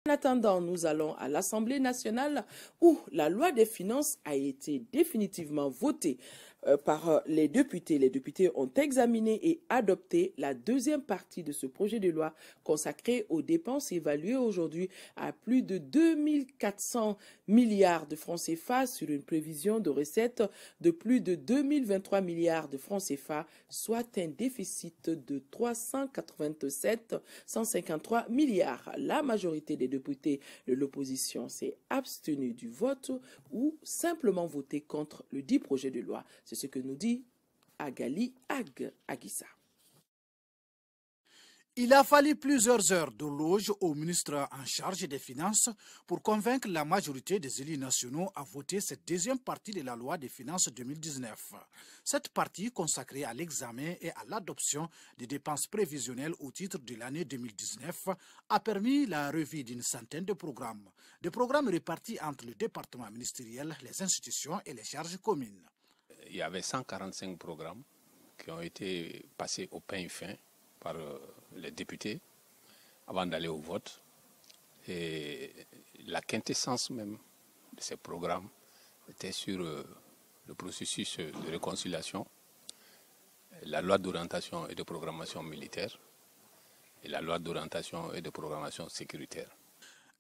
En attendant, nous allons à l'Assemblée nationale où la loi des finances a été définitivement votée par les députés. Les députés ont examiné et adopté la deuxième partie de ce projet de loi consacré aux dépenses évaluées aujourd'hui à plus de 2400 milliards de francs CFA sur une prévision de recettes de plus de 2023 milliards de francs CFA, soit un déficit de 387 153 milliards. La majorité des députés de l'opposition s'est abstenue du vote ou simplement voté contre le dit projet de loi. C'est ce que nous dit Agali Aguissa. Il a fallu plusieurs heures de loge au ministre en charge des Finances pour convaincre la majorité des élus nationaux à voter cette deuxième partie de la loi des finances 2019. Cette partie consacrée à l'examen et à l'adoption des dépenses prévisionnelles au titre de l'année 2019 a permis la revue d'une centaine de programmes. Des programmes répartis entre le département ministériel, les institutions et les charges communes. Il y avait 145 programmes qui ont été passés au peigne fin par les députés avant d'aller au vote. Et la quintessence même de ces programmes était sur le processus de réconciliation, la loi d'orientation et de programmation militaire et la loi d'orientation et de programmation sécuritaire.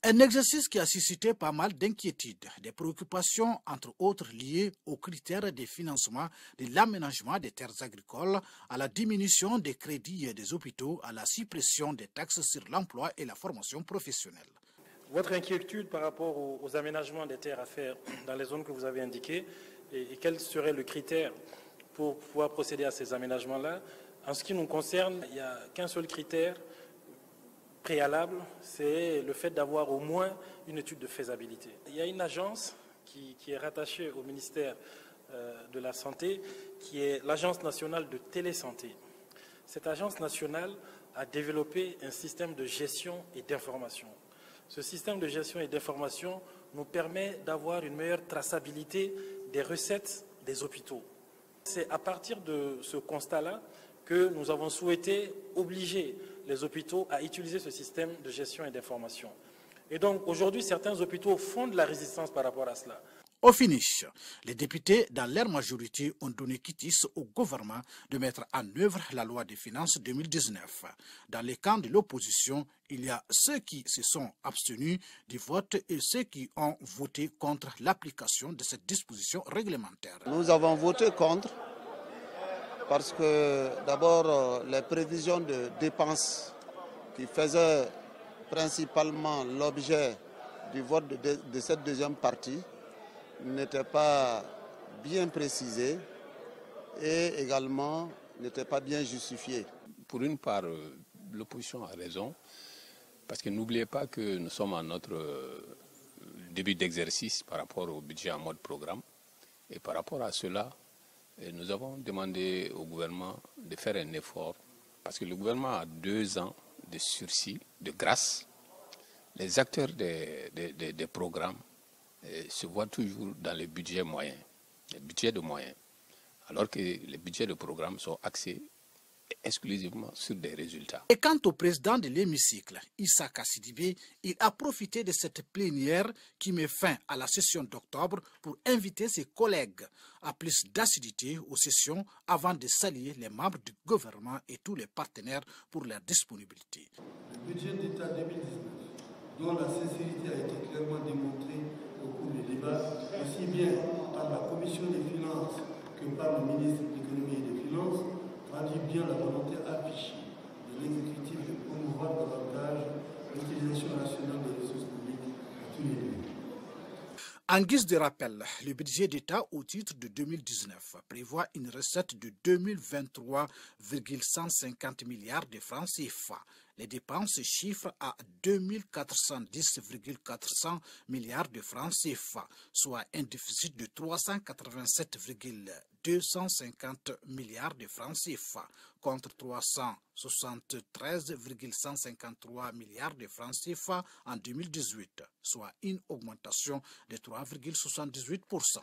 Un exercice qui a suscité pas mal d'inquiétudes, des préoccupations entre autres liées aux critères de financement de l'aménagement des terres agricoles, à la diminution des crédits des hôpitaux, à la suppression des taxes sur l'emploi et la formation professionnelle. Votre inquiétude par rapport aux aménagements des terres à faire dans les zones que vous avez indiquées et quel serait le critère pour pouvoir procéder à ces aménagements-là? En ce qui nous concerne, il n'y a qu'un seul critère préalable, c'est le fait d'avoir au moins une étude de faisabilité. Il y a une agence qui est rattachée au ministère de la Santé, qui est l'Agence nationale de télésanté. Cette agence nationale a développé un système de gestion et d'information. Ce système de gestion et d'information nous permet d'avoir une meilleure traçabilité des recettes des hôpitaux. C'est à partir de ce constat-là que nous avons souhaité obliger les hôpitaux à utiliser ce système de gestion et d'information. Et donc aujourd'hui, certains hôpitaux font de la résistance par rapport à cela. Au finish, les députés, dans leur majorité, ont donné quitus au gouvernement de mettre en œuvre la loi des finances 2019. Dans les camps de l'opposition, il y a ceux qui se sont abstenus du vote et ceux qui ont voté contre l'application de cette disposition réglementaire. Nous avons voté contre parce que d'abord les prévisions de dépenses qui faisaient principalement l'objet du vote de cette deuxième partie n'étaient pas bien précisées et également n'étaient pas bien justifiées. Pour une part, l'opposition a raison, parce que n'oubliez pas que nous sommes à notre début d'exercice par rapport au budget en mode programme. Et par rapport à cela, nous avons demandé au gouvernement de faire un effort, parce que le gouvernement a 2 ans de sursis, de grâce. Les acteurs des programmes se voient toujours dans les budgets moyens, les budgets de moyens, alors que les budgets de programme sont axés exclusivement sur des résultats. Et quant au président de l'hémicycle, Issa Sidibé, il a profité de cette plénière qui met fin à la session d'octobre pour inviter ses collègues à plus d'assiduité aux sessions avant de saluer les membres du gouvernement et tous les partenaires pour leur disponibilité. Le budget d'État 2019, dont la sincérité a été clairement démontrée au cours des débats, aussi bien par la Commission des finances que par le ministre de l'économie et des finances, traduit bien la volonté affichée de l'exécutif de promouvoir davantage l'utilisation nationale des ressources publiques à tous les niveaux. En guise de rappel, le budget d'État au titre de 2019 prévoit une recette de 2023,150 milliards de francs CFA. Les dépenses se chiffrent à 2410,400 milliards de francs CFA, soit un déficit de 387,250 milliards de francs CFA, contre 373,153 milliards de francs CFA en 2018, soit une augmentation de 3,78%.